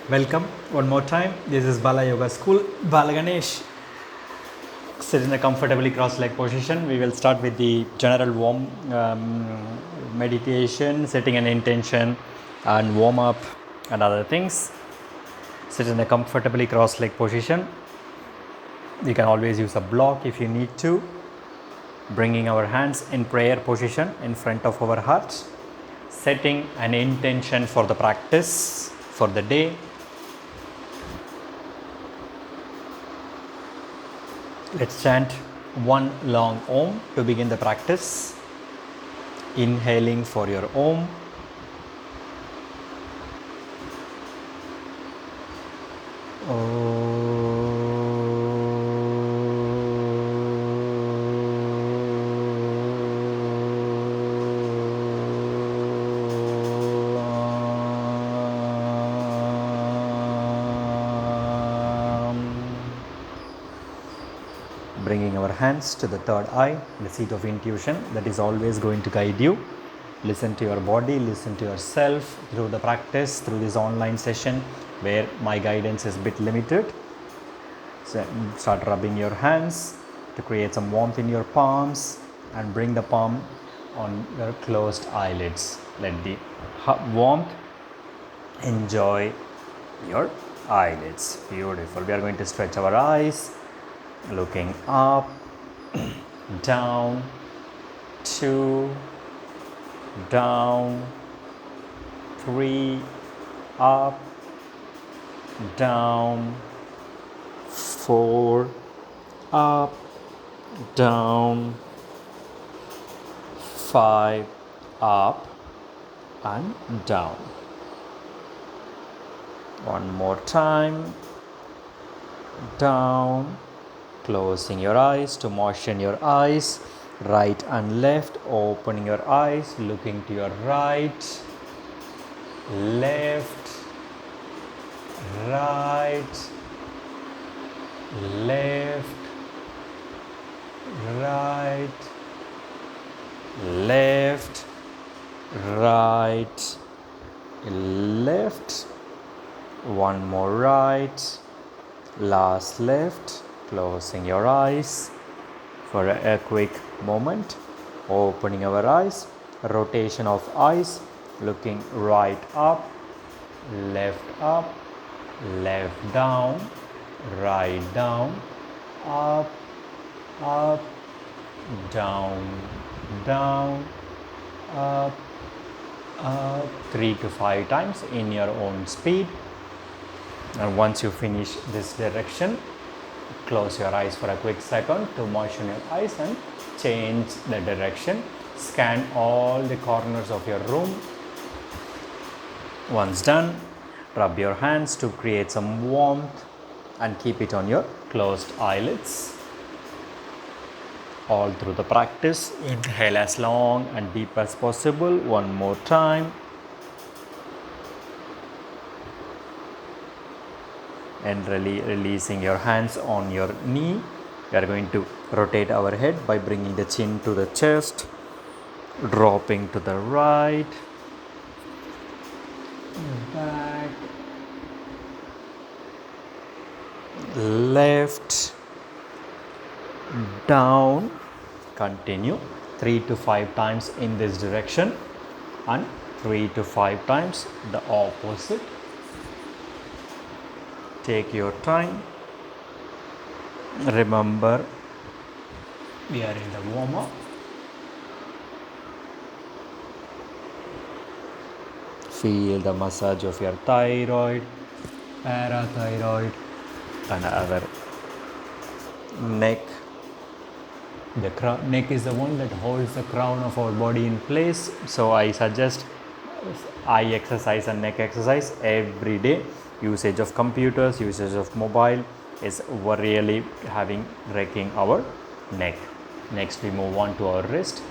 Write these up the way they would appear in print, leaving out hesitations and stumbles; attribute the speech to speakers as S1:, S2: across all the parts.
S1: Welcome one more time. This is Balayogschool. Balaganesh. Sit in a comfortably cross-leg position. We will start with the general warm meditation, setting an intention, and warm up and other things. Sit in a comfortably cross-leg position. You can always use a block if you need to. Bringing our hands in prayer position in front of our heart. Setting an intention for the practice for the day. Let's chant one long Om to begin the practice. Inhaling for your Om. Bringing our hands to the third eye, the seat of intuition that is always going to guide you. Listen to your body, listen to yourself through the practice, through this online session where my guidance is a bit limited. So start rubbing your hands to create some warmth in your palms and bring the palm on your closed eyelids. Let the warmth enjoy your eyelids. Beautiful. We are going to stretch our eyes. Looking up, down, 2, down, 3, up, down, 4, up, down, 5, up and down. One more time, down. Closing your eyes to moisten your eyes, right and left, opening your eyes, looking to your right, left, right, left, right, left, right, left, one more right, last left. Closing your eyes for a quick moment, opening our eyes, rotation of eyes, looking right up, left down, right down, up, down, up, 3 to 5 times in your own speed. And once you finish this direction, close your eyes for a quick second to moisten your eyes and change the direction. Scan all the corners of your room. Once done, rub your hands to create some warmth and keep it on your closed eyelids. All through the practice, inhale as long and deep as possible. One more time. And releasing your hands on your knee. We are going to rotate our head by bringing the chin to the chest, dropping to the right, back, left, down. Continue 3 to 5 times in this direction and 3 to 5 times the opposite. Take your time. Remember, we are in the warm-up. Feel the massage of your thyroid, parathyroid, and other neck. The neck is the one that holds the crown of our body in place. So I suggest eye exercise and neck exercise every day. Usage of computers, usage of mobile is really wrecking our neck. Next we move on to our wrist.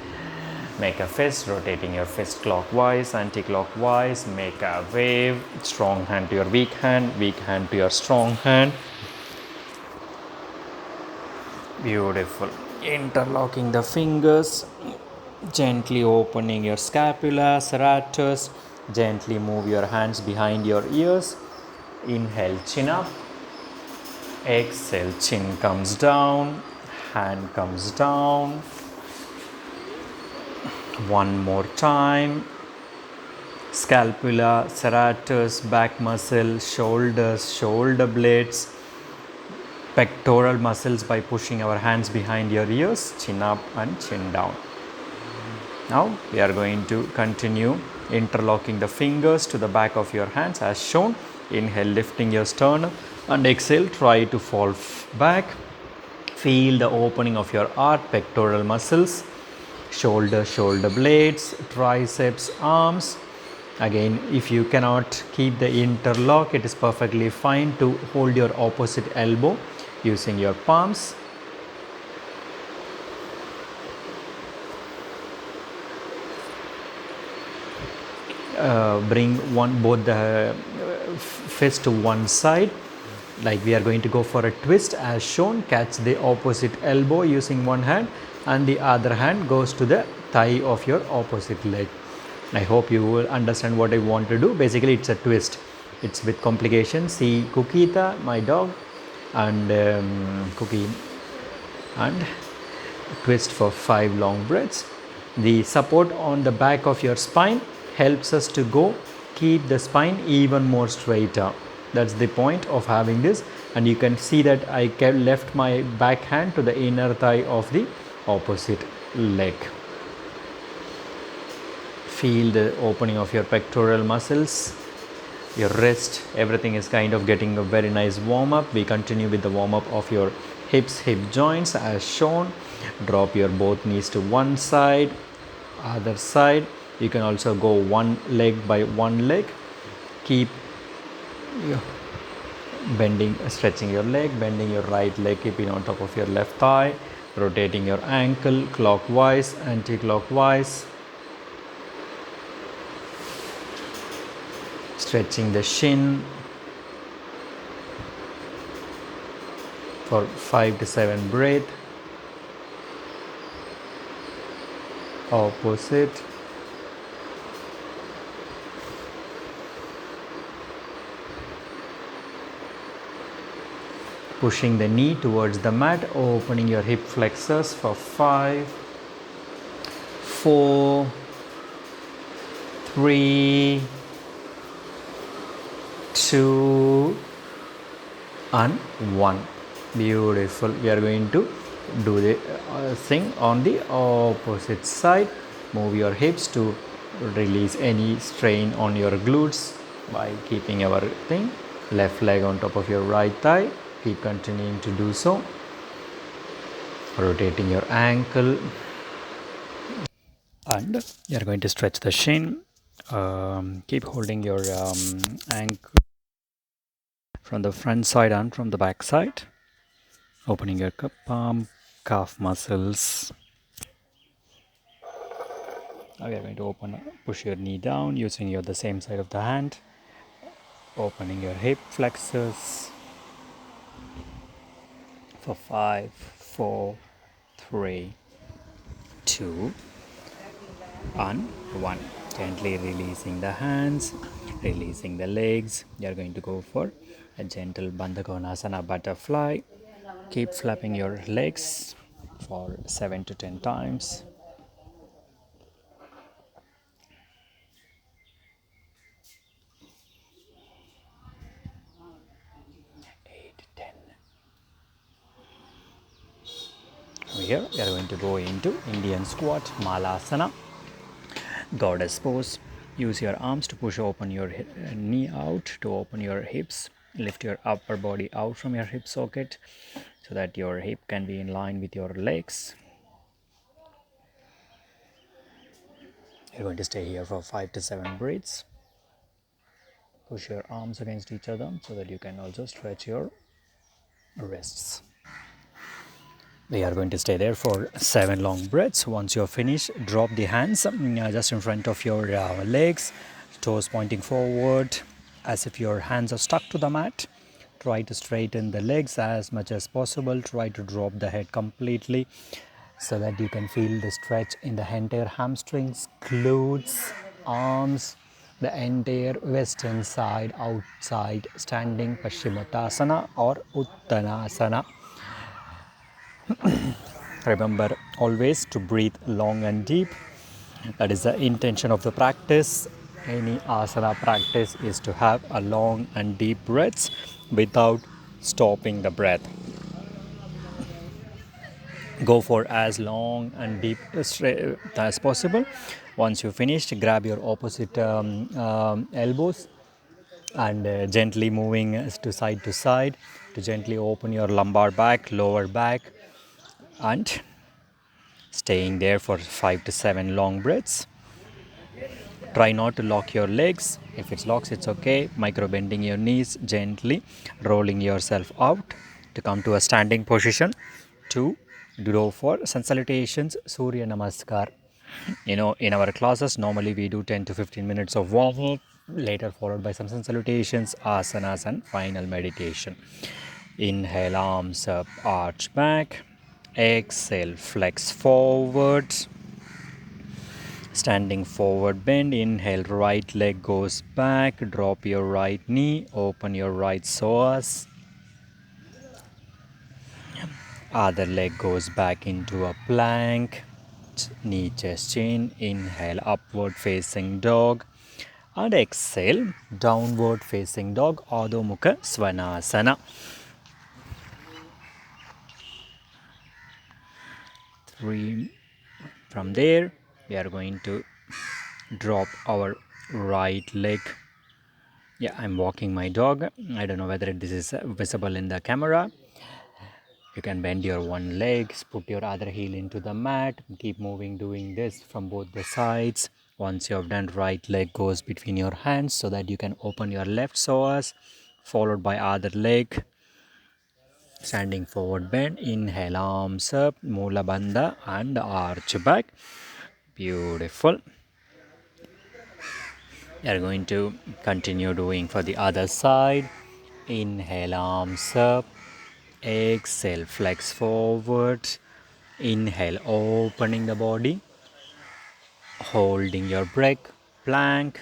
S1: Make a fist, rotating your fist clockwise, anti-clockwise. Make a wave, strong hand to your weak hand to your strong hand. Beautiful. Interlocking the fingers, gently opening your scapula, serratus. Gently move your hands behind your ears. Inhale, chin up. Exhale, chin comes down, hand comes down. One more time. Scapula, serratus, back muscle, shoulders, shoulder blades, pectoral muscles by pushing our hands behind your ears, chin up and chin down. Now we are going to continue interlocking the fingers to the back of your hands as shown. Inhale, lifting your sternum, and exhale, try to fall back. Feel the opening of your arch, pectoral muscles, shoulder blades, triceps, arms. Again, if you cannot keep the interlock, it is perfectly fine to hold your opposite elbow using your palms. Bring both the fist to one side, like we are going to go for a twist as shown. Catch the opposite elbow using one hand, and the other hand goes to the thigh of your opposite leg. I hope you will understand what I want to do. Basically, it's a twist. It's with complications. See Kukita, my dog, and Cookie, and twist for 5 long breaths. The support on the back of your spine helps us to keep the spine even more straighter. That's the point of having this. And you can see that I left my back hand to the inner thigh of the opposite leg. Feel the opening of your pectoral muscles, your wrist, everything is kind of getting a very nice warm up. We continue with the warm up of your hips, hip joints as shown. Drop your both knees to one side, other side. You can also go one leg by one leg. Keep bending, stretching your leg, bending your right leg, keeping on top of your left thigh, rotating your ankle clockwise, anti-clockwise. Stretching the shin for 5 to 7 breaths. Opposite. Pushing the knee towards the mat, opening your hip flexors for 5, 4, 3, 2 and 1. Beautiful. We are going to do the thing on the opposite side. Move your hips to release any strain on your glutes by keeping our thing. Left leg on top of your right thigh. Keep continuing to do so. Rotating your ankle, and you are going to stretch the shin. Keep holding your ankle from the front side and from the back side. Opening your palm, calf muscles. Now we are going to push your knee down using the same side of the hand. Opening your hip flexors for 5, 4, 3, 2 and 1. Gently releasing the hands, releasing the legs. You are going to go for a gentle Bandha Konasana butterfly. Keep flapping your legs for 7 to 10 times. 8, 10. Here we are going to go into Indian squat, Malasana, goddess pose. Use your arms to push open your knee out, to open your hips. Lift your upper body out from your hip socket so that your hip can be in line with your legs. You're going to stay here for 5 to 7 breaths. Push your arms against each other so that you can also stretch your wrists. We are going to stay there for 7 long breaths. Once you're finished, drop the hands just in front of your legs, toes pointing forward as if your hands are stuck to the mat. Try to straighten the legs as much as possible. Try to drop the head completely so that you can feel the stretch in the entire hamstrings, glutes, arms, the entire western side outside standing Paschimottanasana or Uttanasana. Remember always to breathe long and deep. That is the intention of the practice. Any asana practice is to have a long and deep breaths without stopping the breath. Go for as long and deep as possible. Once you finished, grab your opposite elbows and gently moving to side to gently open your lumbar back, lower back, and staying there for 5 to 7 long breaths. Try not to lock your legs. If it locks, it's okay. Micro bending your knees gently, rolling yourself out to come to a standing position. To go for sun salutations, Surya Namaskar. In our classes, normally we do 10 to 15 minutes of warm up, later followed by some sun salutations, asanas, and final meditation. Inhale, arms up, arch back. Exhale, flex forward. Standing forward bend, inhale, right leg goes back, drop your right knee, open your right psoas. Other leg goes back into a plank, knee chest chin, inhale, upward facing dog, and exhale, downward facing dog, Adho Mukha Svanasana. From there, we are going to drop our right leg. I'm walking my dog. I don't know whether this is visible in the camera. You can bend your one leg, put your other heel into the mat, keep moving, doing this from both the sides. Once you have done, right leg goes between your hands so that you can open your left psoas, followed by other leg. Standing forward bend, inhale, arms up, Mula Bandha and arch back. Beautiful. We are going to continue doing for the other side. Inhale, arms up. Exhale, flex forward. Inhale, opening the body. Holding your breath, plank.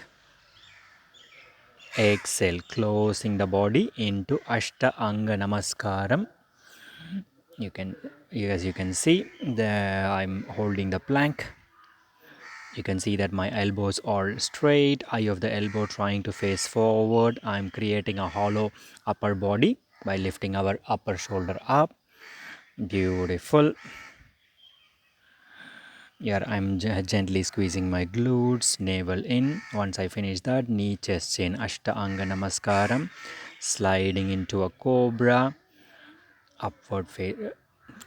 S1: Exhale, closing the body into Ashta Anga Namaskaram. As you can see, I'm holding the plank. You can see that my elbows are straight, eye of the elbow trying to face forward. I'm creating a hollow upper body by lifting our upper shoulder up. Beautiful. Here I'm gently squeezing my glutes, navel in. Once I finish that, knee, chest, chin, Ashta Anga Namaskaram. Sliding into a cobra.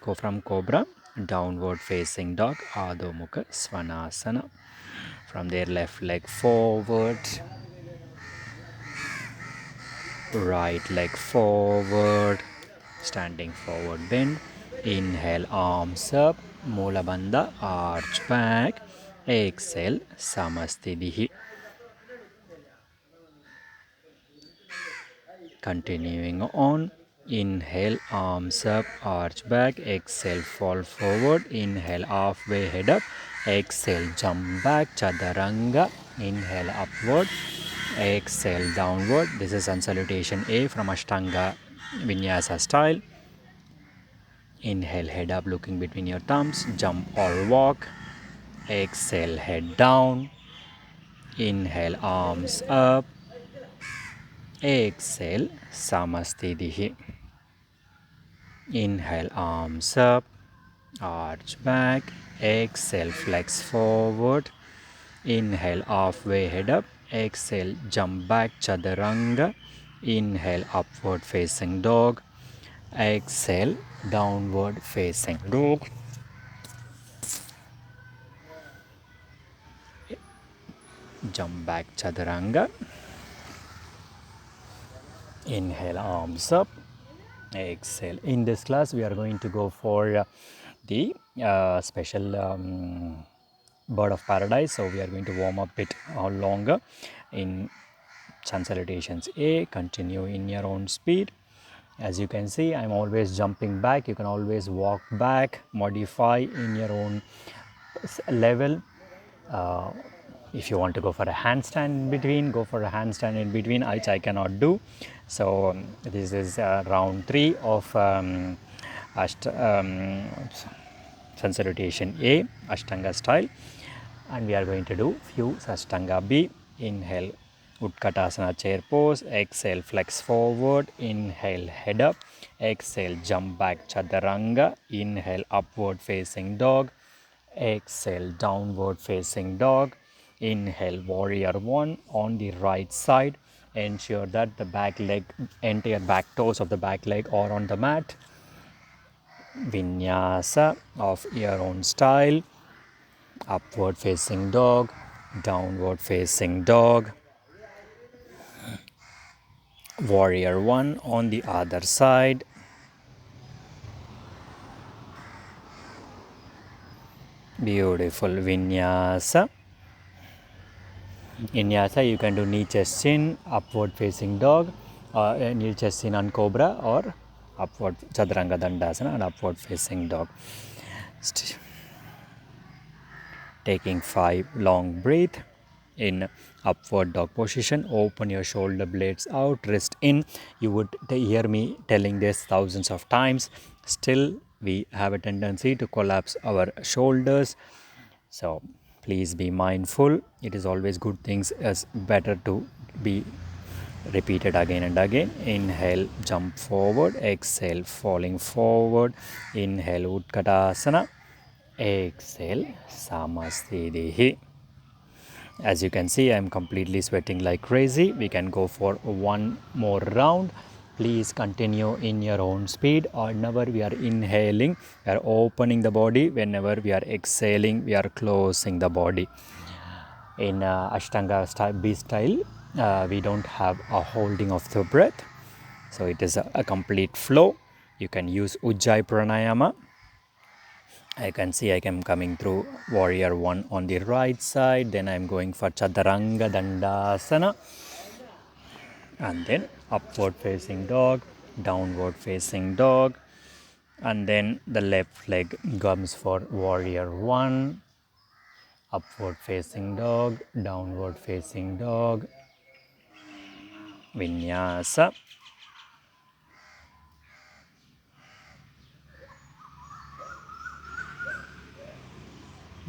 S1: Go from cobra, downward facing dog, Adho Mukha Svanasana. From there, left leg forward, right leg forward, standing forward bend. Inhale, arms up, Mula Bandha, arch back. Exhale, Samastitihi. Continuing on. Inhale, arms up, arch back. Exhale, fall forward. Inhale, halfway head up. Exhale, jump back, Chaturanga. Inhale, upward. Exhale, downward. This is sun salutation A from Ashtanga Vinyasa style. Inhale, head up, looking between your thumbs. Jump or walk. Exhale, head down. Inhale, arms up. Exhale, Samastitihi. Inhale, arms up, arch back. Exhale, flex forward. Inhale, halfway head up. Exhale, jump back, Chaturanga. Inhale, upward facing dog. Exhale, downward facing dog. Jump back, Chaturanga. Inhale, arms up. Exhale. In this class, we are going to go for the special bird of paradise. So we are going to warm up it longer in sun salutations A. Continue in your own speed. As you can see, I'm always jumping back. You can always walk back, modify in your own level. If you want to go for a handstand in between, go for a handstand in between, which I cannot do. So this is round 3 of sun salutation A, Ashtanga style, and we are going to do few Ashtanga B. Inhale, Utkatasana chair pose. Exhale, flex forward. Inhale, head up. Exhale, jump back, Chaturanga. Inhale, upward facing dog. Exhale, downward facing dog. Inhale, warrior 1 on the right side. Ensure that the back leg, entire back toes of the back leg are on the mat. Vinyasa of your own style. Upward facing dog, downward facing dog. Warrior 1 on the other side. Beautiful vinyasa. Vinyasa, you can do knee chest chin, upward facing dog, knee chest chin on cobra, or upward chaturanga dandasana and upward facing dog. Taking 5 long breath in upward dog position. Open your shoulder blades out, wrist in. You would hear me telling this thousands of times. Still, we have a tendency to collapse our shoulders. So please be mindful. It is always good things as better to be repeated again and again. Inhale, jump forward. Exhale, falling forward. Inhale, Utkatasana. Exhale, Samasthitihi. As you can see, I am completely sweating like crazy. We can go for one more round. Please continue in your own speed. Whenever we are inhaling, we are opening the body. Whenever we are exhaling, we are closing the body. In Ashtanga style, B style, we don't have a holding of the breath. So it is a complete flow. You can use Ujjayi Pranayama. I can see I am coming through warrior 1 on the right side. Then I am going for Chaturanga Dandasana. And then upward facing dog, downward facing dog. And then the left leg comes for warrior 1. Upward facing dog, downward facing dog. Vinyasa.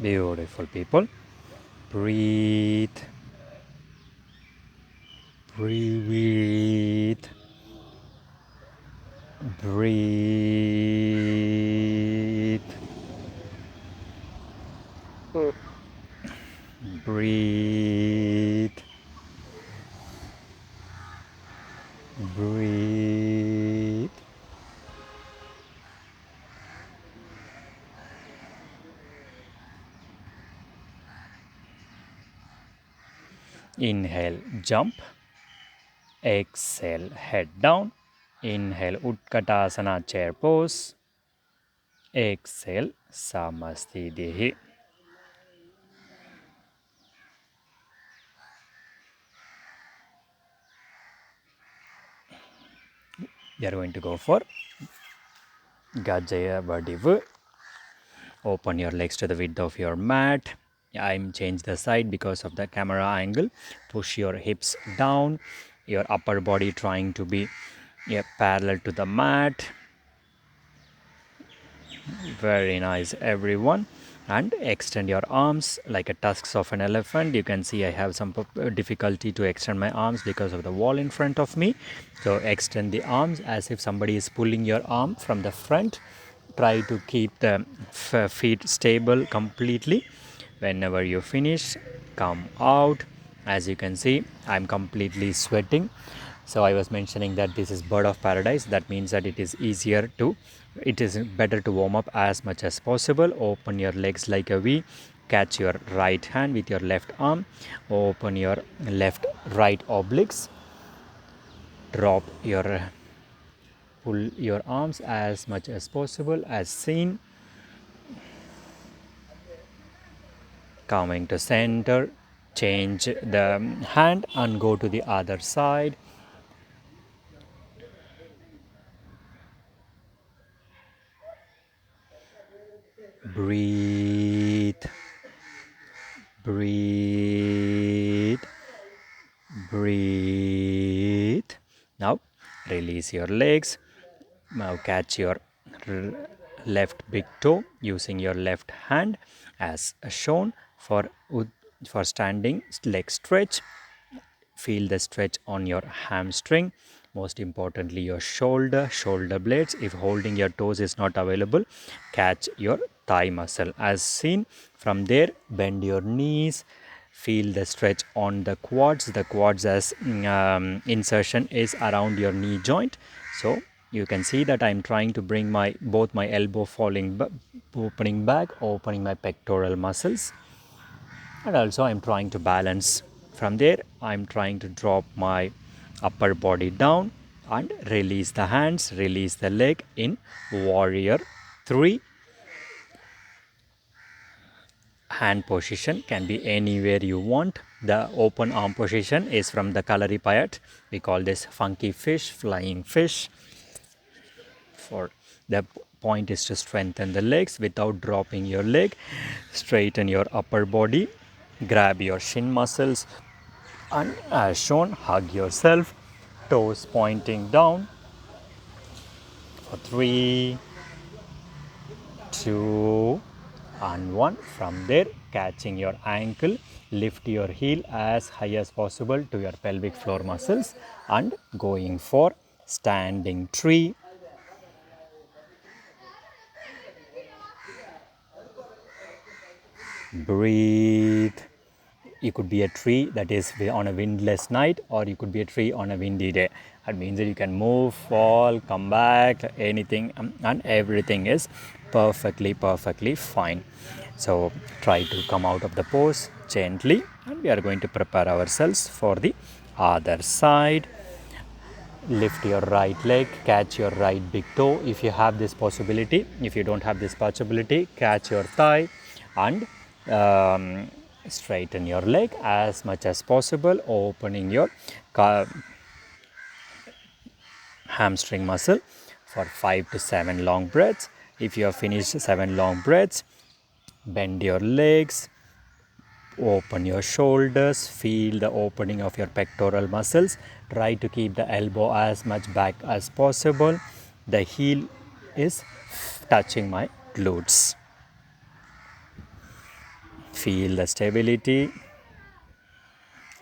S1: Beautiful people. Breathe. Breathe. Breathe. Breathe. Breathe. Inhale, jump. Exhale, head down. Inhale, Utkatasana chair pose. Exhale, Samasthitihi. We are going to go for Gajaya Vadivu. Open your legs to the width of your mat. I'm changed the side because of the camera angle. Push your hips down. Your upper body trying to be parallel to the mat. Very nice, everyone. And extend your arms like a tusks of an elephant. You can see I have some difficulty to extend my arms because of the wall in front of me. So extend the arms as if somebody is pulling your arm from the front. Try to keep the feet stable completely. Whenever you finish, come out. As you can see, I'm completely sweating. So I was mentioning that this is bird of paradise. That means that it is better to warm up as much as possible. Open your legs like a V. Catch your right hand with your left arm. Open your left right obliques. Drop your pull your arms as much as possible as seen. Coming to center, change the hand and go to the other side. Breathe. Breathe. release your legs. Now catch your left big toe using your left hand as shown for standing leg stretch. Feel the stretch on your hamstring. Most importantly, your shoulder blades. If holding your toes is not available, catch your thigh muscle. As seen from there, bend your knees. Feel the stretch on the quads. The quads as insertion is around your knee joint. So you can see that I'm trying to bring my both my elbow falling opening back, opening my pectoral muscles, and also I'm trying to balance. From there I'm trying to drop my upper body down and release the hands, release the leg in warrior 3. Hand position can be anywhere you want. The open arm position is from the Kalaripayat. We call this funky fish, flying fish. For the point is to strengthen the legs without dropping your leg. Straighten your upper body, grab your shin muscles, and as shown, hug yourself, toes pointing down for 3, 2, and 1. From there, catching your ankle, lift your heel as high as possible to your pelvic floor muscles and going for standing tree. Breathe. You could be a tree that is on a windless night, or you could be a tree on a windy day. That means that you can move, fall, come back, anything, and everything is perfectly fine. So try to come out of the pose gently, and we are going to prepare ourselves for the other side. Lift your right leg, catch your right big toe if you have this possibility. If you don't have this possibility, catch your thigh and straighten your leg as much as possible, opening your hamstring muscle for 5 to 7 long breaths. If you have finished 7 long breaths, bend your legs, open your shoulders, feel the opening of your pectoral muscles. Try to keep the elbow as much back as possible. The heel is touching my glutes. Feel the stability.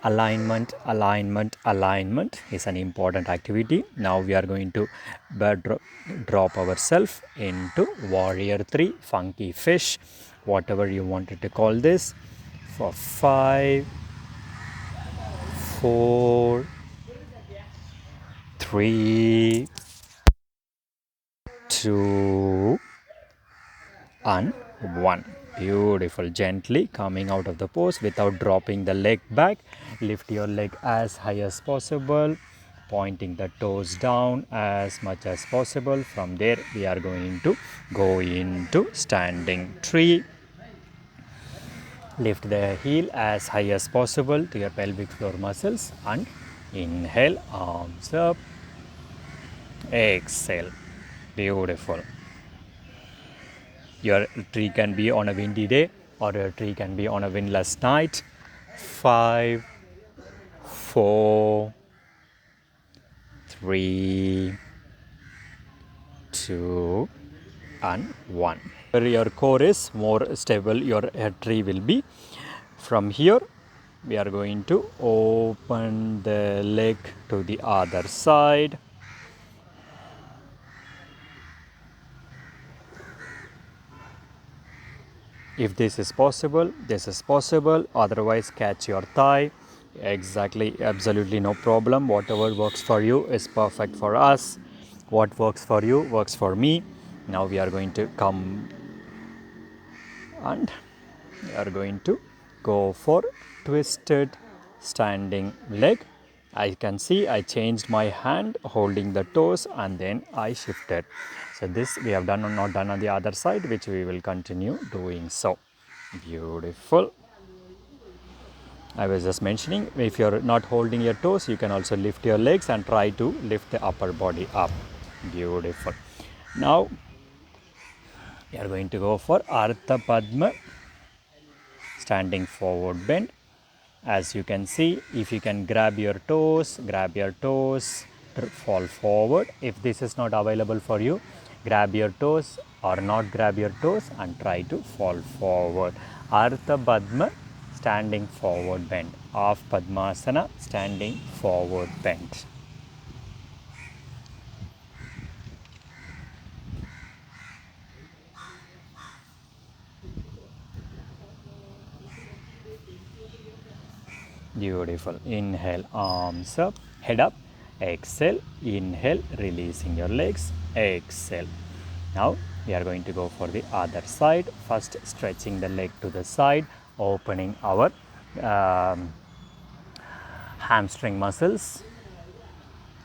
S1: Alignment is an important activity. Now we are going to drop ourselves into warrior 3, funky fish, whatever you wanted to call this, for 5, 4, 3, 2, and 1. Beautiful. Gently coming out of the pose without dropping the leg back. Lift your leg as high as possible, pointing the toes down as much as possible. From there we are going to go into standing tree. Lift the heel as high as possible to your pelvic floor muscles and inhale, arms up, exhale. Beautiful. Your tree can be on a windy day or your tree can be on a windless night. 5, 4, 3, 2, and 1. Your core is more stable, your tree will be. From here, we are going to open the leg to the other side. If this is possible, otherwise catch your thigh. Exactly, absolutely no problem. Whatever works for you is perfect for us. What works for you works for me. Now we are going to come and we are going to go for twisted standing leg. I can see I changed my hand holding the toes and then I shifted. So this we have done or not done on the other side, which we will continue doing so. Beautiful. I was just mentioning, if you're not holding your toes, you can also lift your legs and try to lift the upper body up. Beautiful. Now we are going to go for Ardha Padma, standing forward bend. As you can see, if you can grab your toes, fall forward. If this is not available for you, grab your toes or not grab your toes and try to fall forward. Ardha Padma, standing forward bend. Half Padmasana, standing forward bend. Beautiful. Inhale, arms up, head up. Exhale, inhale, releasing your legs. Exhale. Now we are going to go for the other side. First, stretching the leg to the side, opening our hamstring muscles.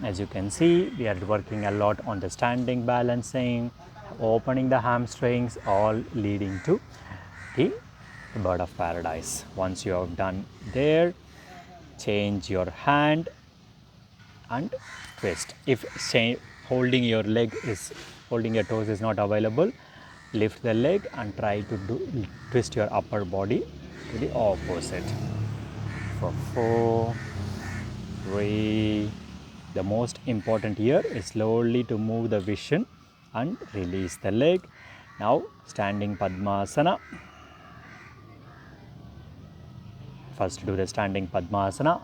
S1: As you can see, we are working a lot on the standing balancing, opening the hamstrings, all leading to the bird of paradise. Once you have done there, change your hand and twist. If holding your toes is not available, lift the leg and try to twist your upper body to the opposite. For 4, 3. The most important here is slowly to move the vision and release the leg. Now standing Padmasana. First do the standing Padmasana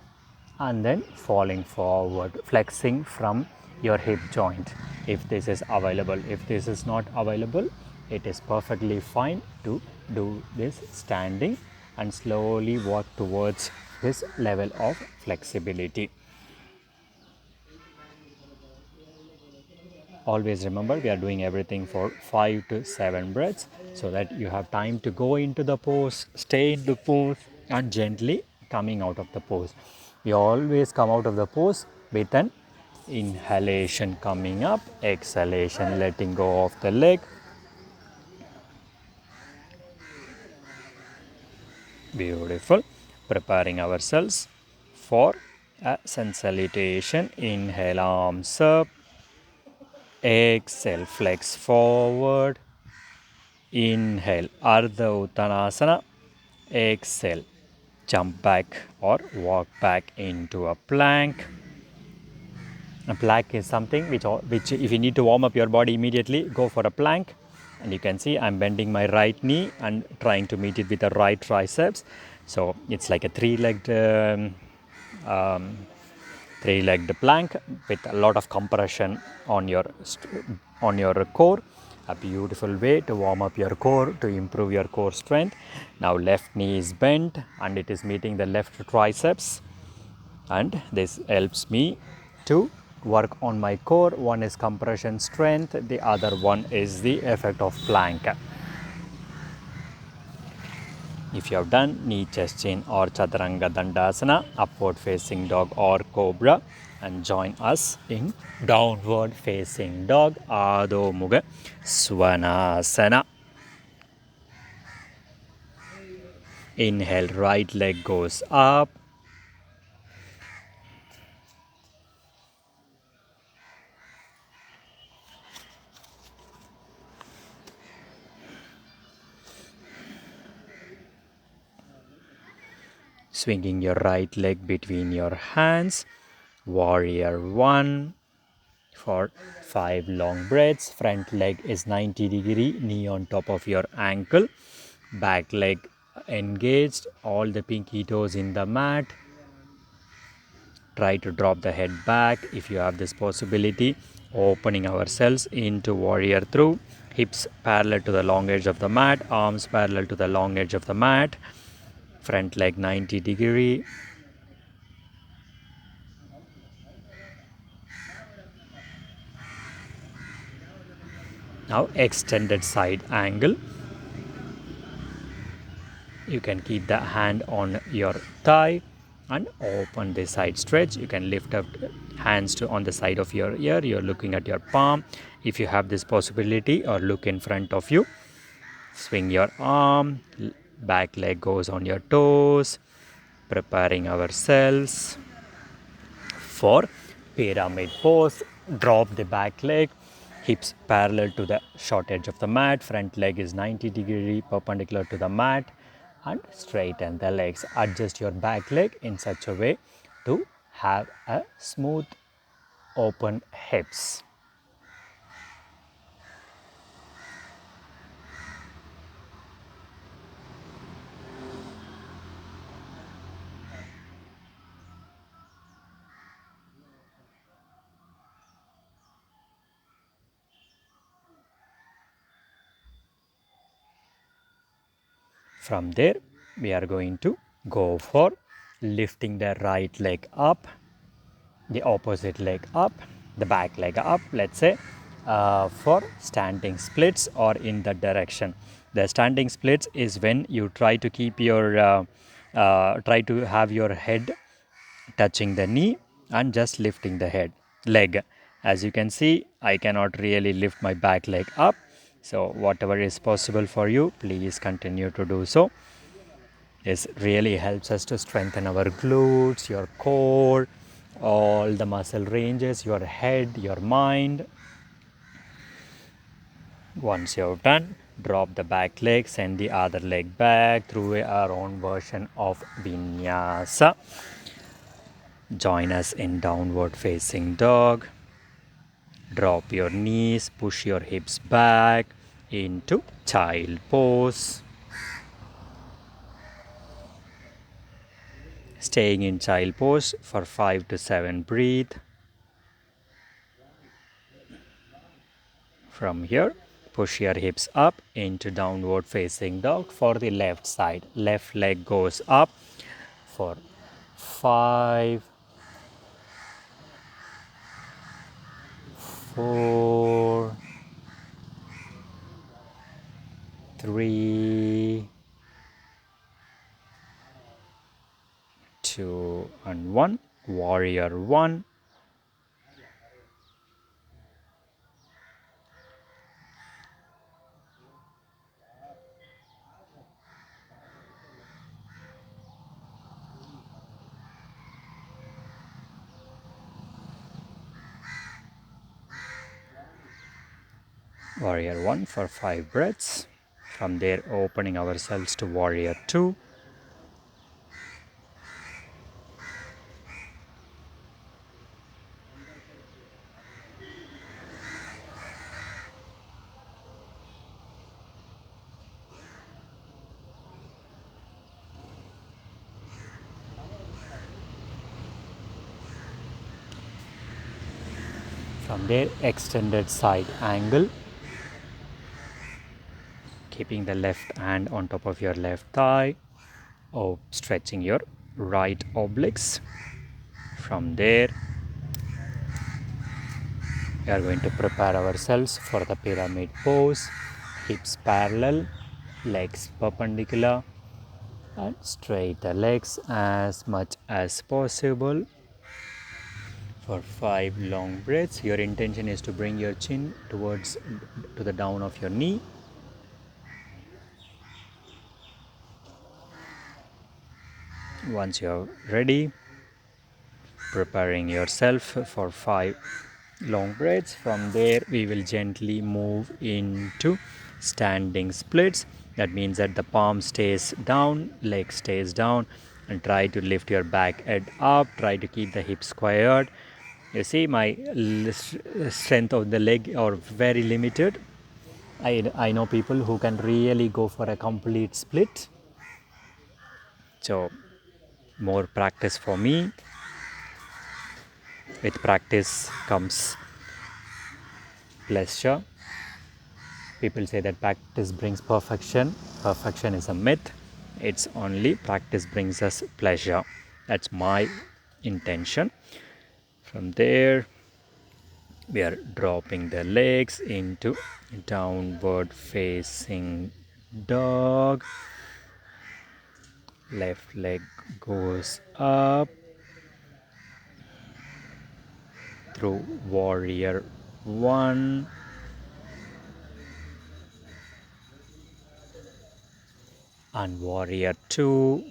S1: and then falling forward, flexing from your hip joint. If this is available, if this is not available, it is perfectly fine to do this standing and slowly walk towards this level of flexibility. Always remember, we are doing everything for 5 to 7 breaths so that you have time to go into the pose, stay in the pose and gently coming out of the pose. We always come out of the pose with an inhalation coming up, exhalation letting go of the leg. Beautiful. Preparing ourselves for a sun salutation. Inhale, arms up. Exhale, flex forward. Inhale, Ardha Uttanasana. Exhale, jump back or walk back into a plank. A plank is something which if you need to warm up your body immediately, go for a plank. And you can see I'm bending my right knee and trying to meet it with the right triceps. So it's like a three-legged plank with a lot of compression on your core. A beautiful way to warm up your core, to improve your core strength. Now left knee is bent and it is meeting the left triceps, and this helps me to work on my core. One is compression strength, the other one is the effect of plank. If you have done knee, chest, chin or Chaturanga Dandasana, upward facing dog or cobra, and join us in downward facing dog, Adho Mukha Svanasana. Inhale, right leg goes up. Swinging your right leg between your hands. Warrior 1 for 5 long breaths. Front leg is 90 degree, knee on top of your ankle. Back leg engaged, all the pinky toes in the mat. Try to drop the head back if you have this possibility. Opening ourselves into warrior through. Hips parallel to the long edge of the mat, arms parallel to the long edge of the mat. Front leg 90 degree. Now extended side angle. You can keep the hand on your thigh and open the side stretch. You can lift up hands to on the side of your ear. You're looking at your palm. If you have this possibility, or look in front of you. Swing your arm. Back leg goes on your toes. Preparing ourselves for pyramid pose. Drop the back leg. Hips parallel to the short edge of the mat. Front leg is 90 degree perpendicular to the mat. And straighten the legs. Adjust your back leg in such a way to have a smooth open hips. From there, we are going to go for lifting the right leg up, the opposite leg up, the back leg up, let's say, for standing splits or in that direction. The standing splits is when you try to keep your, try to have your head touching the knee and just lifting the head leg. As you can see, I cannot really lift my back leg up. So whatever is possible for you, please continue to do so. This really helps us to strengthen our glutes, your core, all the muscle ranges, your head, your mind. Once you're done, drop the back leg, send the other leg back through our own version of vinyasa. Join us in downward facing dog. Drop your knees, push your hips back into child pose. Staying in child pose for 5 to 7 breathe. From here, push your hips up into downward facing dog for the left side. Left leg goes up for 5, 4, 3, 2, and 1. Warrior 1. Warrior 1 for 5 breaths. From there, opening ourselves to Warrior 2. From there, extended side angle. Keeping the left hand on top of your left thigh, or stretching your right obliques. From there, we are going to prepare ourselves for the pyramid pose. Hips parallel, legs perpendicular, and straight the legs as much as possible. For 5 long breaths, your intention is to bring your chin towards to the down of your knee. Once you're ready, preparing yourself for 5 long breaths. From there, we will gently move into standing splits. That means that the palm stays down, leg stays down, and try to lift your back head up. Try to keep the hips squared. You see, my strength of the leg are very limited. I know people who can really go for a complete split. So, more practice for me. With practice comes pleasure. People say that practice brings perfection. Perfection is a myth. It's only practice brings us pleasure. That's my intention. From there, we are dropping the legs into downward facing dog. Left leg goes up through warrior 1. And warrior 2.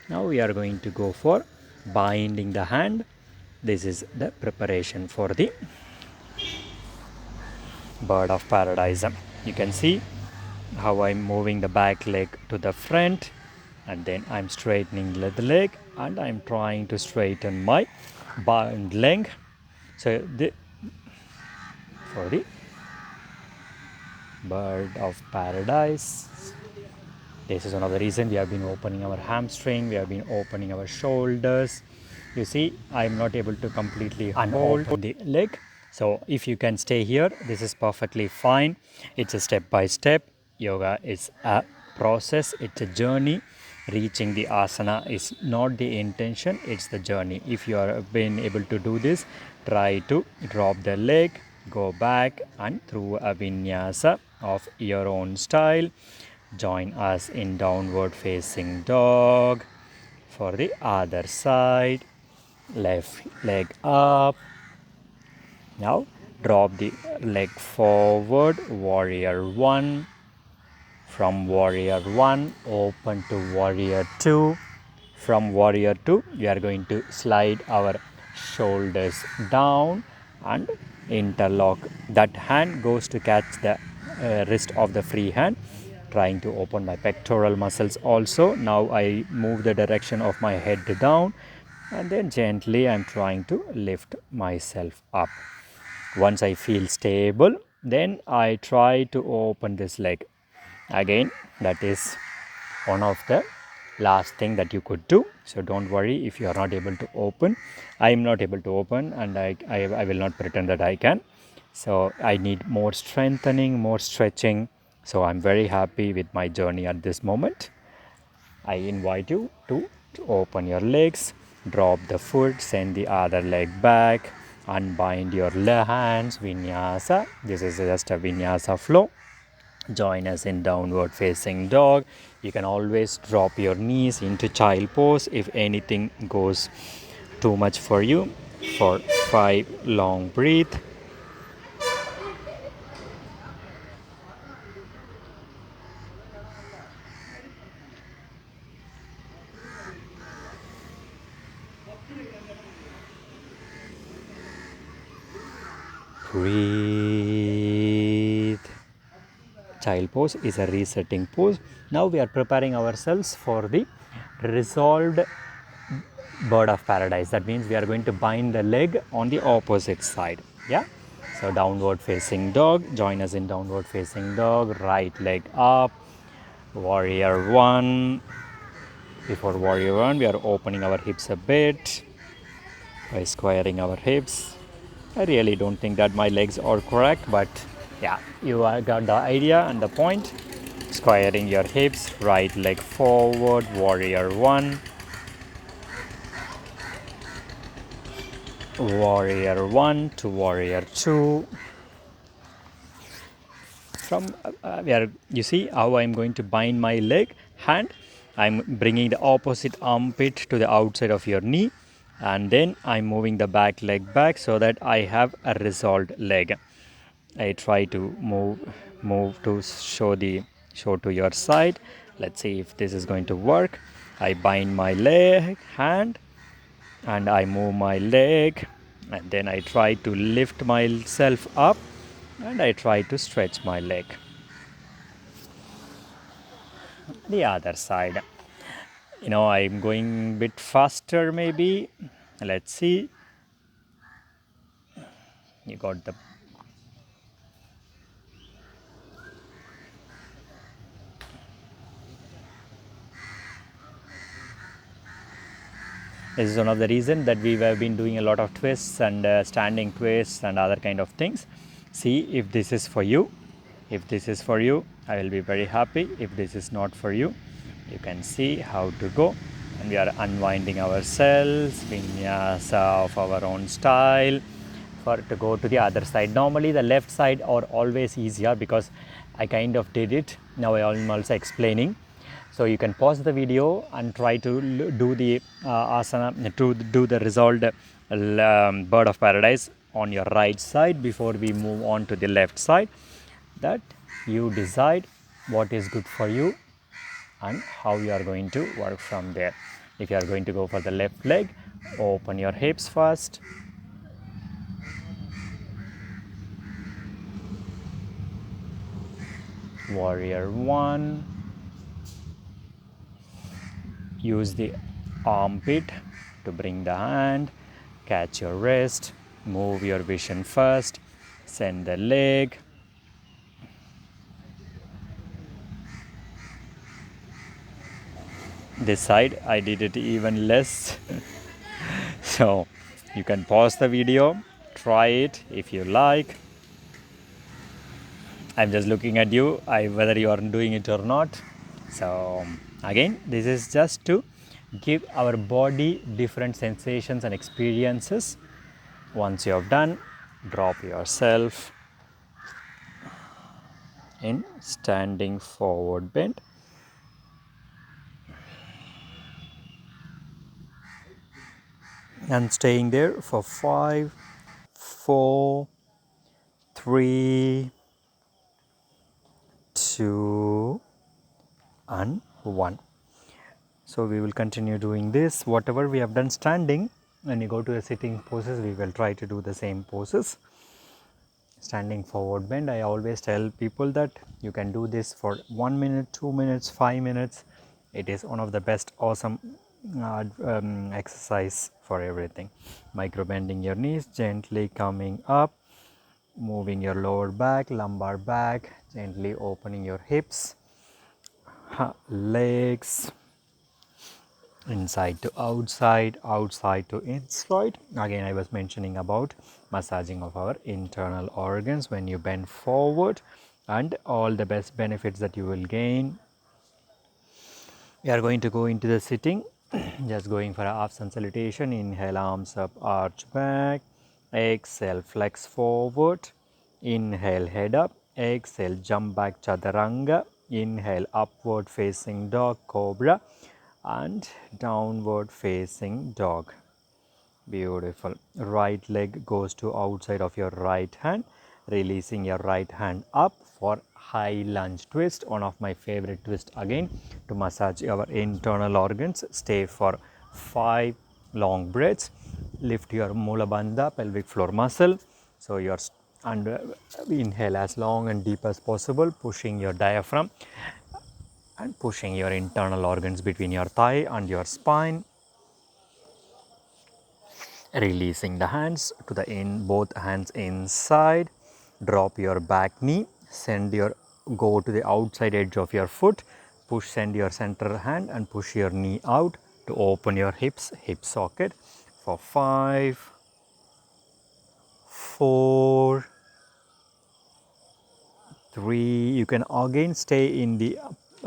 S1: Now we are going to go for binding the hand. This is the preparation for the bird of paradise. You can see how I'm moving the back leg to the front, and then I'm straightening the leg, and I'm trying to straighten my bind length. So for the bird of paradise, this is one of the reasons we have been opening our hamstring, we have been opening our shoulders. You see, I am not able to completely hold the leg. So if you can stay here, this is perfectly fine. It's a step by step. Yoga is a process, it's a journey. Reaching the asana is not the intention, it's the journey. If you are been able to do this, try to drop the leg, go back and through a vinyasa of your own style. Join us in downward facing dog. For the other side, left leg up. Now drop the leg forward, warrior one. From warrior one, open to warrior two. From warrior two, we are going to slide our shoulders down and interlock. That hand goes to catch the wrist of the free hand, trying to open my pectoral muscles also. Now I move the direction of my head down, and then gently I'm trying to lift myself up. Once I feel stable, then I try to open this leg again. That is one of the last thing that you could do. So don't worry if you are not able to open. I am not able to open, and I will not pretend that I can. So I need more strengthening, more stretching. So I'm very happy with my journey at this moment. I invite you to open your legs, drop the foot, send the other leg back, unbind your hands, vinyasa. This is just a vinyasa flow. Join us in downward facing dog. You can always drop your knees into child pose if anything goes too much for you. For 5 long breath. Breathe. Child pose is a resetting pose. Now we are preparing ourselves for the resolved bird of paradise. That means we are going to bind the leg on the opposite side. Yeah. So downward facing dog. Join us in downward facing dog. Right leg up. Warrior one. Before warrior one, we are opening our hips a bit by squaring our hips. I really don't think that my legs are correct, but yeah, you got the idea and the point. Squaring your hips, right leg forward, warrior one. Warrior one to warrior two. From where you see how I'm going to bind my leg hand. I'm bringing the opposite armpit to the outside of your knee, and then I'm moving the back leg back so that I have a resolved leg. I try to move to show to your side. Let's see if this is going to work. I bind my leg hand and I move my leg, and then I try to lift myself up and I try to stretch my leg. The other side. I'm going a bit faster maybe. Let's see. You got the This is one of the reasons that we have been doing a lot of twists and standing twists and other kind of things. See if this is for you. If this is for you, I will be very happy. If this is not for you, you can see how to go. And we are unwinding ourselves, vinyasa of our own style, for to go to the other side. Normally the left side are always easier because I kind of did it. Now I am also explaining. So you can pause the video and try to do the asana, to do the resolved bird of paradise on your right side before we move on to the left side. That you decide what is good for you and how you are going to work from there. If you are going to go for the left leg, open your hips first. Warrior one. Use the armpit to bring the hand, Catch your wrist, move your vision first, send the leg. This side I did it even less. So you can pause the video, try it if you like. I'm just looking at you, whether you are doing it or not. So again, this is just to give our body different sensations and experiences. Once you have done, drop yourself in standing forward bend. And staying there for 5, 4, 3, 2, and 1. So we will continue doing this. Whatever we have done standing, when you go to the sitting poses, we will try to do the same poses. Standing forward bend, I always tell people that you can do this for 1 minute, 2 minutes, 5 minutes. It is one of the best awesome exercise for everything. Micro bending your knees, gently coming up, moving your lower back, lumbar back, gently opening your hips, legs, inside to outside, outside to inside. Again, I was mentioning about massaging of our internal organs when you bend forward, and all the best benefits that you will gain. We are going to go into the sitting. Just going for a half sun salutation. Inhale, arms up, arch back. Exhale, flex forward. Inhale, head up. Exhale, jump back, chaturanga. Inhale, upward facing dog, cobra, and downward facing dog. Beautiful. Right leg goes to outside of your right hand, releasing your right hand up for high lunge twist. One of my favorite twist again to massage our internal organs. Stay for 5 long breaths. Lift your mula bandha, pelvic floor muscle. So your inhale as long and deep as possible, pushing your diaphragm and pushing your internal organs between your thigh and your spine. Releasing the hands to the both hands inside. Drop your back knee, go to the outside edge of your foot, send your center hand and push your knee out to open your hip socket for 5, 4, 3. You can again stay in the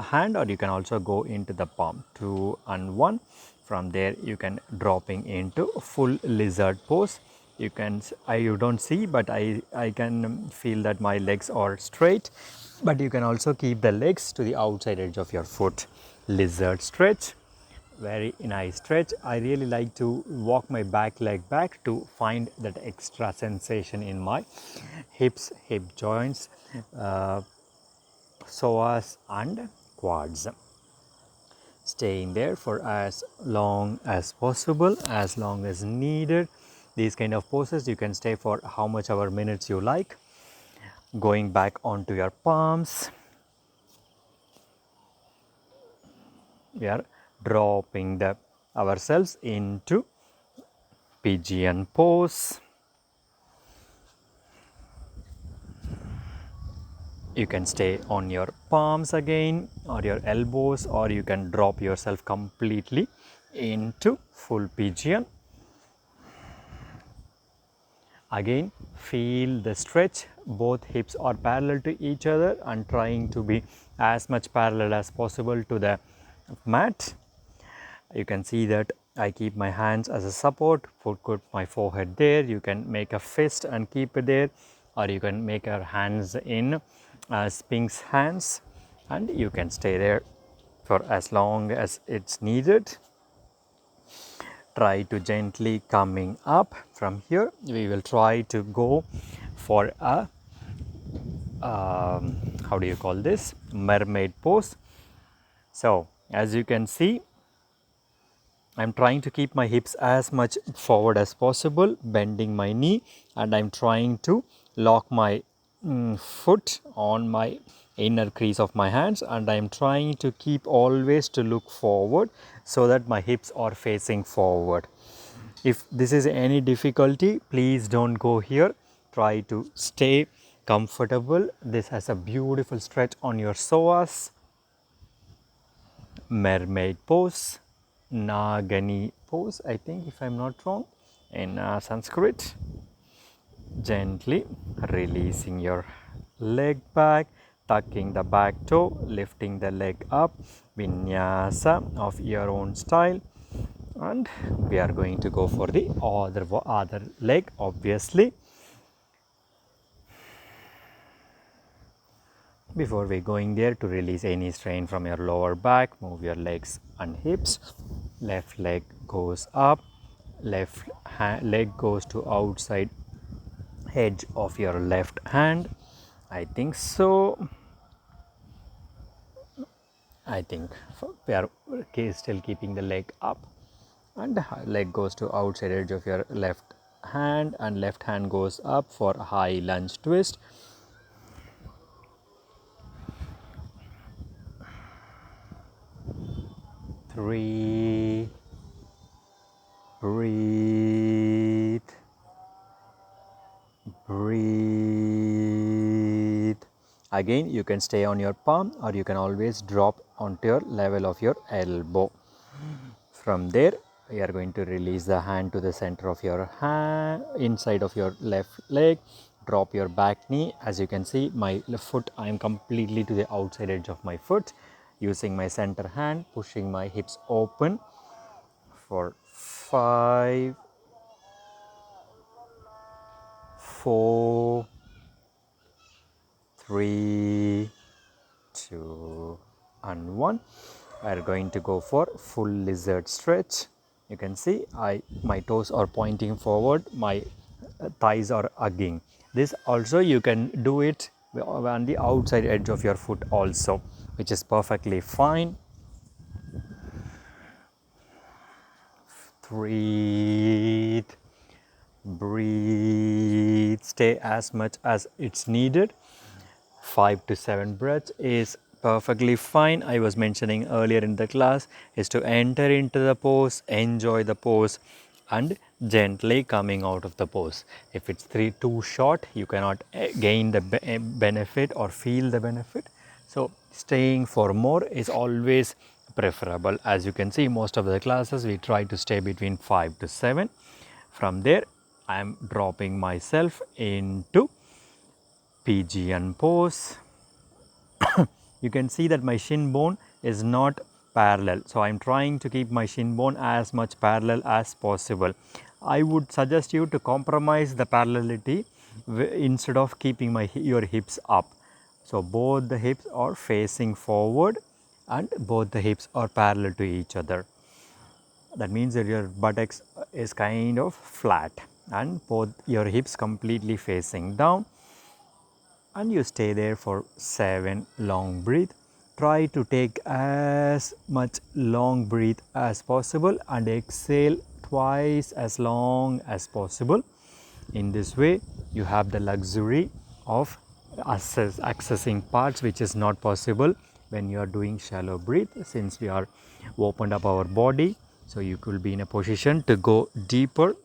S1: hand, or you can also go into the palm. 2 and 1. From there you can dropping into full lizard pose. You don't see, but I can feel that my legs are straight, but you can also keep the legs to the outside edge of your foot. Lizard stretch, very nice stretch. I really like to walk my back leg back to find that extra sensation in my hips, hip joints, psoas and quads. Staying there for as long as possible, as long as needed. These kind of poses you can stay for how much ever minutes you like. Going back onto your palms, we are dropping ourselves into pigeon pose. You can stay on your palms again, or your elbows, or you can drop yourself completely into full pigeon. Again, feel the stretch. Both hips are parallel to each other and trying to be as much parallel as possible to the mat. You can see that I keep my hands as a support, put my forehead there. You can make a fist and keep it there, or you can make your hands in Sphinx hands, and you can stay there for as long as it's needed. Try to gently coming up from here. We will try to go for a how do you call this, mermaid pose. So as you can see, I'm trying to keep my hips as much forward as possible, bending my knee, and I'm trying to lock my foot on my inner crease of my hands, and I'm trying to keep always to look forward so that my hips are facing forward. If this is any difficulty, please don't go here. Try to stay comfortable. This has a beautiful stretch on your psoas. Mermaid pose, Nagani pose, I think, if I'm not wrong, in Sanskrit. Gently releasing your leg back, tucking the back toe, lifting the leg up, vinyasa of your own style. And we are going to go for the other leg, obviously. Before we going there, to release any strain from your lower back, move your legs and hips. Left leg goes up, left leg goes to outside edge of your left hand. I think so. I think we are still keeping the leg up, and leg goes to outside edge of your left hand, and left hand goes up for high lunge twist. Three, breathe, breathe. Again, you can stay on your palm, or you can always drop onto your level of your elbow. From there, we are going to release the hand to the center of your hand, inside of your left leg. Drop your back knee. As you can see, my left foot, I am completely to the outside edge of my foot. Using my center hand, pushing my hips open for 5, 4, 3, 2, and 1. We are going to go for full lizard stretch. You can see my toes are pointing forward, my thighs are hugging. This also you can do it on the outside edge of your foot also, which is perfectly fine. Breathe, breathe, stay as much as it's needed. 5 to 7 breaths is perfectly fine. I was mentioning earlier in the class is to enter into the pose, enjoy the pose, and gently coming out of the pose. If it's too short, you cannot gain the benefit or feel the benefit. So staying for more is always preferable. As you can see, most of the classes we try to stay between 5 to 7. From there, I am dropping myself into pigeon pose. You can see that my shin bone is not parallel, so I am trying to keep my shin bone as much parallel as possible. I would suggest you to compromise the parallelity instead of keeping your hips up. So both the hips are facing forward and both the hips are parallel to each other. That means that your buttocks is kind of flat and both your hips completely facing down. And you stay there for 7 long breath. Try to take as much long breath as possible and exhale twice as long as possible. In this way, you have the luxury of accessing parts which is not possible when you are doing shallow breath, since we are opened up our body. So you could be in a position to go deeper.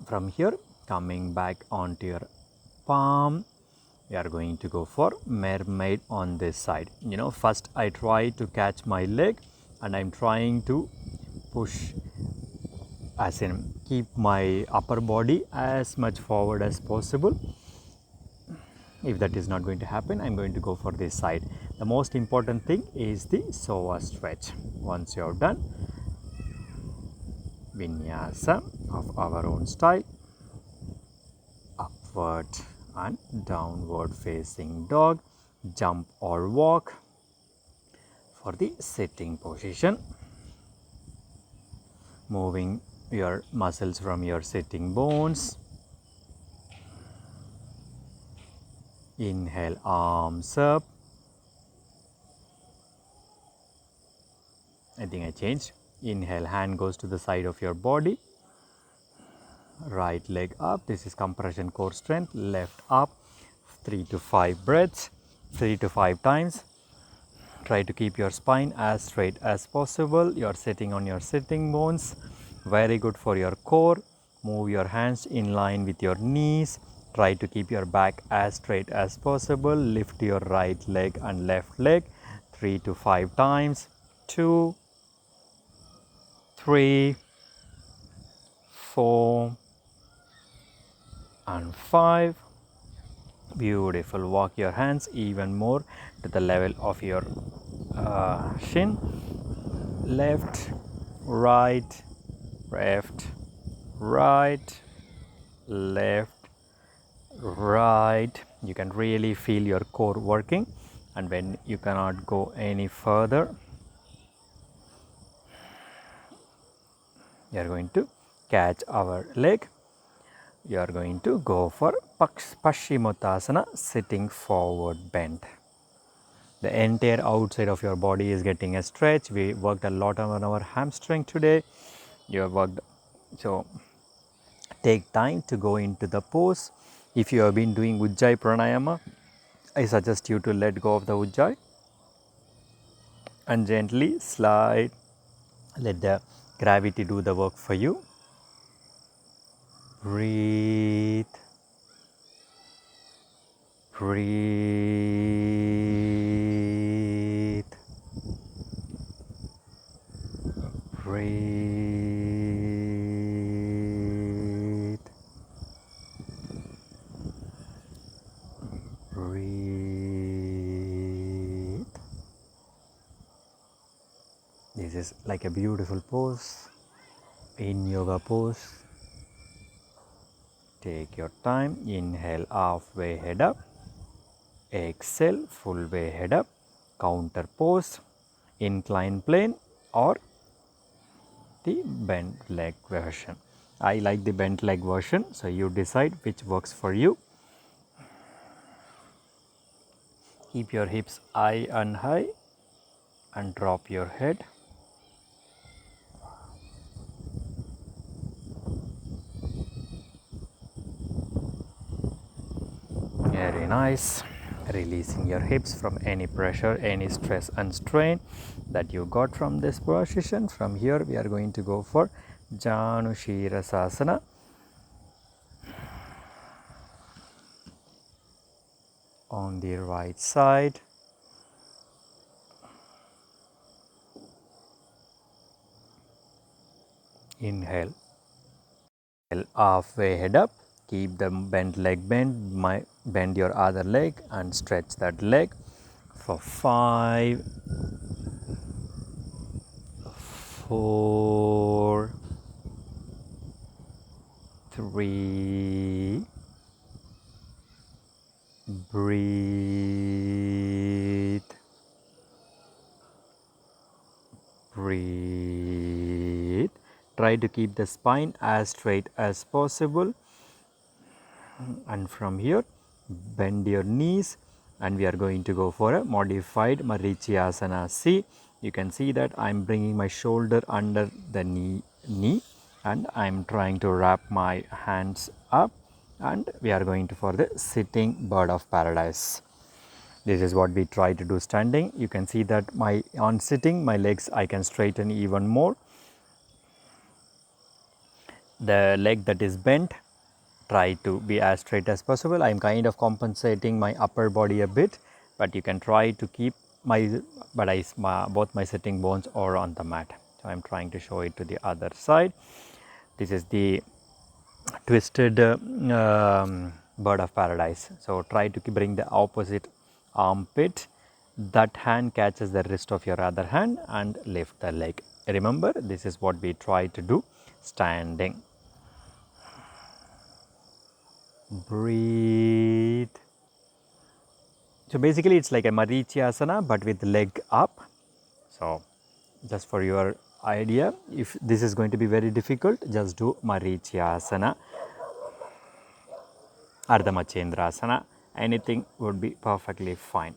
S1: From here, coming back onto your palm, we are going to go for mermaid on this side. First I try to catch my leg and I'm trying to push, as in keep my upper body as much forward as possible. If that is not going to happen, I'm going to go for this side. The most important thing is the psoas stretch. Once you're done, vinyasa of our own style, upward and downward facing dog, jump or walk for the sitting position. Moving your muscles from your sitting bones. Inhale, arms up. I think I changed. Inhale, hand goes to the side of your body. Right leg up. This is compression core strength. Left up. 3 to 5 breaths, 3 to 5 times. Try to keep your spine as straight as possible. You are sitting on your sitting bones. Very good for your core. Move your hands in line with your knees. Try to keep your back as straight as possible. Lift your right leg and left leg 3 to 5 times. 2, 3, 4, and 5. Beautiful. Walk your hands even more to the level of your shin. Left, right, left, right, left, right. You can really feel your core working, and when you cannot go any further, you are going to catch our leg. You are going to go for Paschimottanasana, sitting forward bend. The entire outside of your body is getting a stretch. We worked a lot on our hamstring today. You have worked, so take time to go into the pose. If you have been doing Ujjayi Pranayama, I suggest you to let go of the Ujjayi and gently slide. Let the gravity do the work for you. Breathe. Breathe. Breathe. Breathe. This is like a beautiful pose in yoga pose. Take your time. Inhale halfway head up. Exhale full way head up. Counter pose, incline plane or the bent leg version. I like the bent leg version, so you decide which works for you. Keep your hips high and high and drop your head. Very nice. Releasing your hips from any pressure, any stress and strain that you got from this position. From here we are going to go for Janushirasasana. On the right side. Inhale. Halfway head up. Keep the bent leg bent. Bend your other leg and stretch that leg for 5, 4, 3. Breathe. Breathe. Try to keep the spine as straight as possible. And from here, bend your knees and we are going to go for a modified Marichyasana. See, you can see that I am bringing my shoulder under the knee and I am trying to wrap my hands up, and we are going to for the sitting bird of paradise. This is what we try to do standing. You can see that on sitting, my legs I can straighten even more. The leg that is bent, try to be as straight as possible. I am kind of compensating my upper body a bit, but you can try to keep both my sitting bones are on the mat. So I am trying to show it to the other side. This is the twisted bird of paradise. So try to bring the opposite armpit. That hand catches the wrist of your other hand and lift the leg. Remember, this is what we try to do standing. Breathe. So basically it's like a Marichyasana but with leg up. So just for your idea, if this is going to be very difficult, just do Marichyasana, Ardha Machendrasana, anything would be perfectly fine.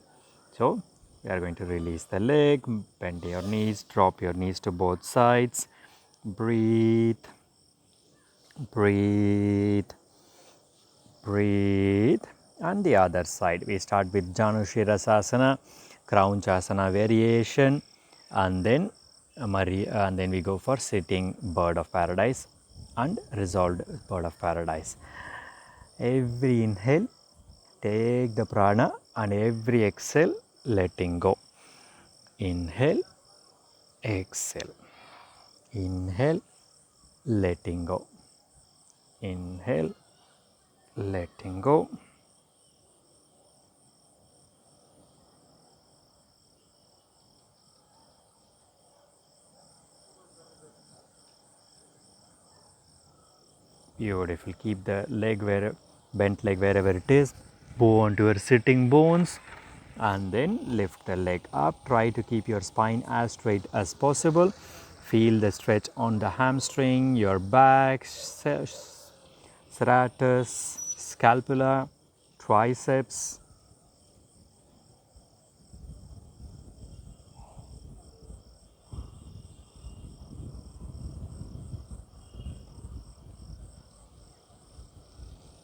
S1: So we are going to release the leg, bend your knees, drop your knees to both sides, breathe, breathe, breathe. And the other side, we start with Janushirasasana, Crown Chasana variation, and then and then we go for sitting bird of paradise and resolved bird of paradise. Every inhale, take the prana, and every exhale, letting go. Inhale, exhale. Inhale, letting go. Inhale, letting go. Beautiful. Keep the leg bent leg wherever it is. Bow onto your sitting bones and then lift the leg up. Try to keep your spine as straight as possible. Feel the stretch on the hamstring, your back, serratus, scapula, triceps.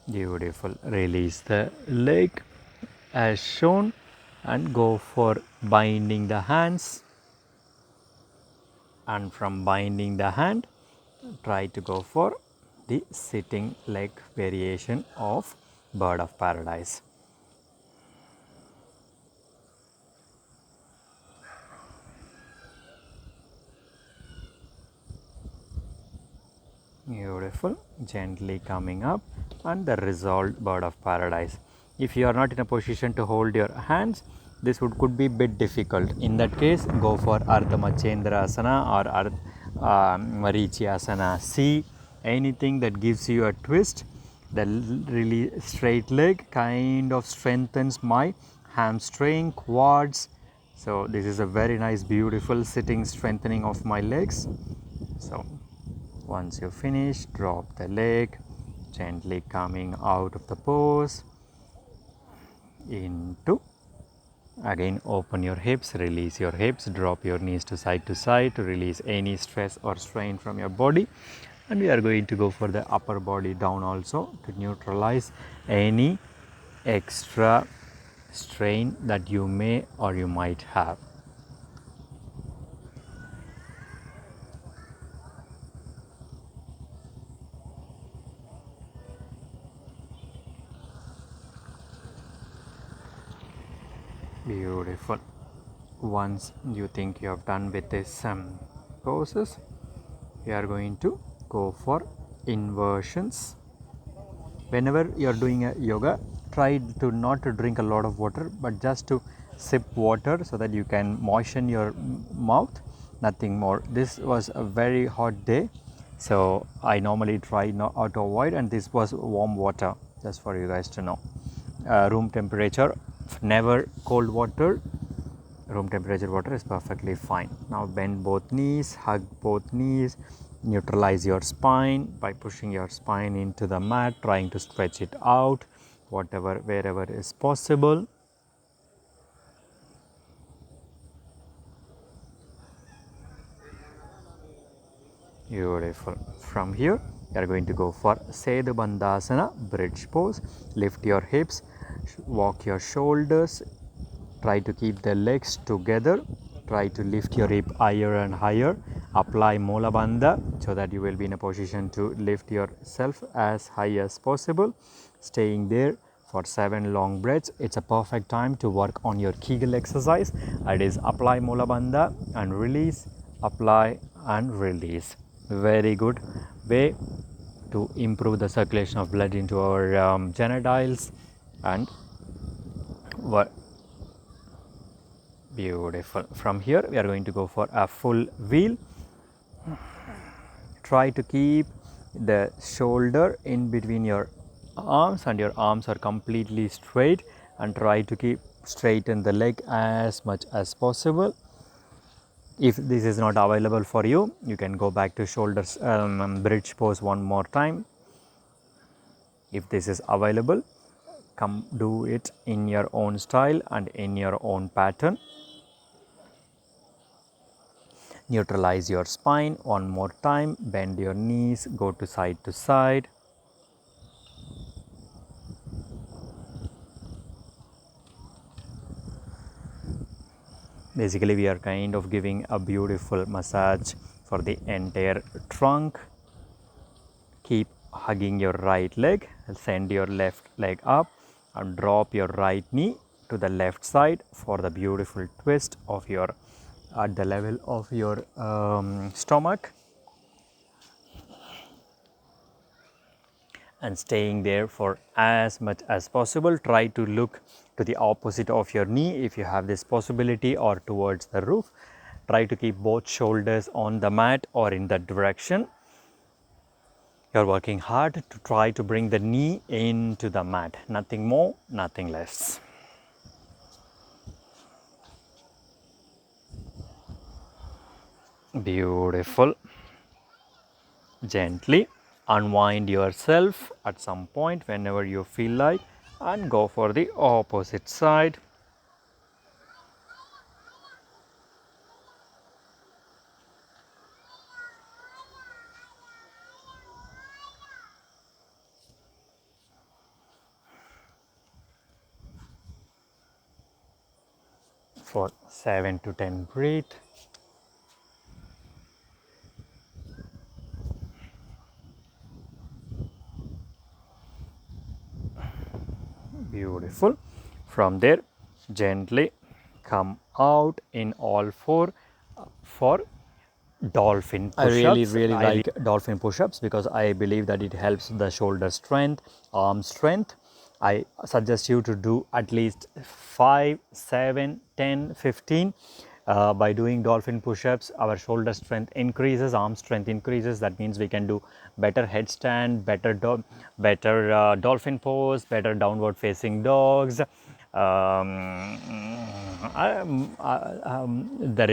S1: Beautiful. Release the leg as shown and go for binding the hands. And from binding the hand, try to go for the sitting leg variation of bird of paradise. Beautiful. Gently coming up and the resolved bird of paradise. If you are not in a position to hold your hands, this could be a bit difficult. In that case, go for Ardha Machendra Asana or Marichi Asana. See anything that gives you a twist. The really straight leg kind of strengthens my hamstring, quads. So this is a very nice, beautiful sitting strengthening of my legs. So once you finish, drop the leg, gently coming out of the pose into. Again, open your hips, release your hips, drop your knees to side to release any stress or strain from your body. And we are going to go for the upper body down also to neutralize any extra strain that you may or you might have. Beautiful. Once you think you have done with this poses, we are going to go for inversions. Whenever you are doing a yoga, try to not to drink a lot of water, but just to sip water so that you can moisten your mouth, nothing more. This was a very hot day, so I normally try not to avoid, and this was warm water, just for you guys to know. Room temperature, never cold water. Room temperature water is perfectly fine. Now bend both knees, hug both knees, neutralize your spine by pushing your spine into the mat, trying to stretch it out wherever is possible. Beautiful. From here, you are going to go for Sedu Bandhasana, bridge pose. Lift your hips, walk your shoulders, try to keep the legs together, try to lift your hip higher and higher, apply Mula Bandha so that you will be in a position to lift yourself as high as possible, staying there for 7 long breaths. It's a perfect time to work on your Kegel exercise. That is apply Mula Bandha and release, apply and release. Very good way to improve the circulation of blood into our genitals and beautiful. From here, we are going to go for a full wheel. Try to keep the shoulder in between your arms and your arms are completely straight, and try to keep straighten the leg as much as possible. If this is not available for you, you can go back to shoulders bridge pose one more time. If this is available, come do it in your own style and in your own pattern. Neutralize your spine one more time, bend your knees, go to side. Basically, we are kind of giving a beautiful massage for the entire trunk. Keep hugging your right leg, send your left leg up and drop your right knee to the left side for the beautiful twist of your at the level of your stomach, and staying there for as much as possible. Try to look to the opposite of your knee if you have this possibility, or towards the roof. Try to keep both shoulders on the mat or in that direction. You're working hard to try to bring the knee into the mat, nothing more, nothing less. Beautiful. Gently unwind yourself at some point whenever you feel like, and go for the opposite side. For 7 to 10 breathe. Beautiful. From there, gently come out in all four for dolphin push-ups. I really like dolphin push-ups because I believe that it helps the shoulder strength, arm strength. I suggest you to do at least 5, 7, 10, 15. By doing dolphin push-ups, our shoulder strength increases, arm strength increases. That means we can do better headstand, better dolphin pose, better downward facing dogs. There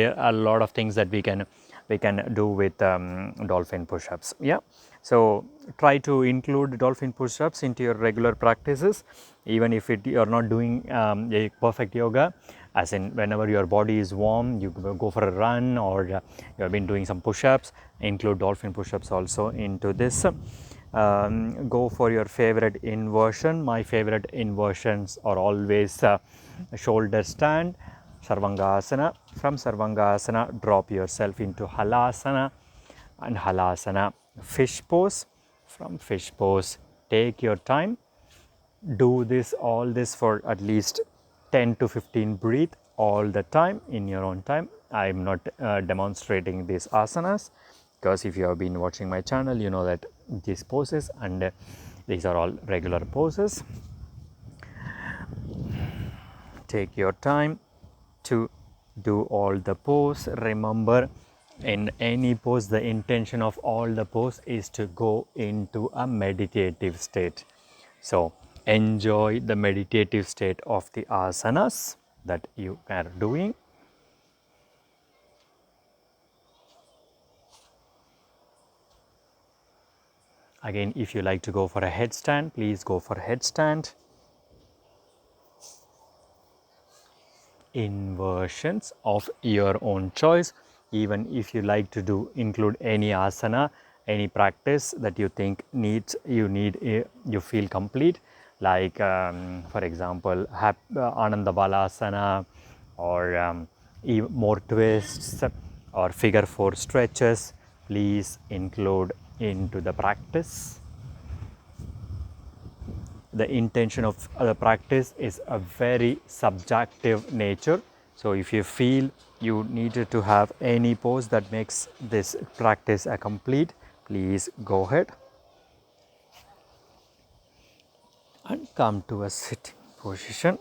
S1: are a lot of things that we can do with dolphin push-ups. Yeah, so try to include dolphin push-ups into your regular practices, even if you're not doing a perfect yoga. As in, whenever your body is warm, you go for a run, or you have been doing some push-ups, include dolphin push-ups also into this. Go for your favorite inversion. My favorite inversions are always shoulder stand, Sarvangasana. From Sarvangasana, drop yourself into Halasana, and Halasana, fish pose. From fish pose, take your time. Do all this for at least 10 to 15 breathe all the time in your own time. I am not demonstrating these asanas, because if you have been watching my channel, you know that these poses, and these are all regular poses. Take your time to do all the pose. Remember, in any pose, the intention of all the pose is to go into a meditative state. So enjoy the meditative state of the asanas that you are doing. Again, if you like to go for a headstand, please go for headstand. Inversions of your own choice. Even if you like to include any asana, any practice that you think you feel complete, like for example Ananda Balasana, or more twists, or figure 4 stretches, please include into the practice. The intention of the practice is a very subjective nature. So if you feel you needed to have any pose that makes this practice a complete, please go ahead and come to a sitting position.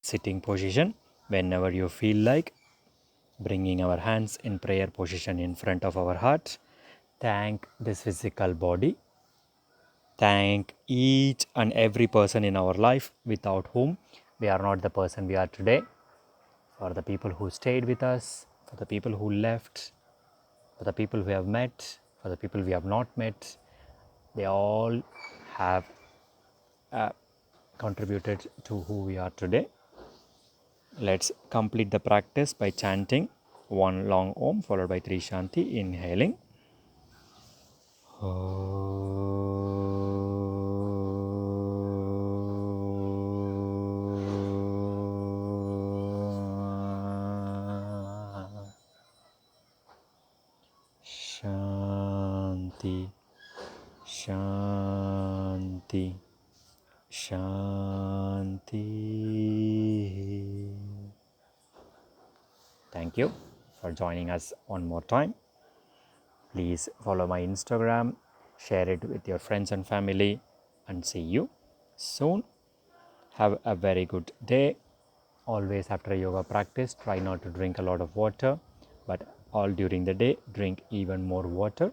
S1: Sitting position, whenever you feel like, bringing our hands in prayer position in front of our heart. Thank this physical body. Thank each and every person in our life without whom we are not the person we are today. For the people who stayed with us, for the people who left, for the people we have met, for the people we have not met, they all have contributed to who we are today. Let's complete the practice by chanting one long Om followed by 3 Shanti, inhaling. Shanti. Thank you for joining us one more time. Please follow my Instagram, share it with your friends and family, and see you soon. Have a very good day. Always after yoga practice, try not to drink a lot of water, but all during the day, drink even more water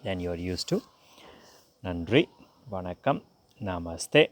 S1: than you are used to. Nandri, Vanakkam, Namaste.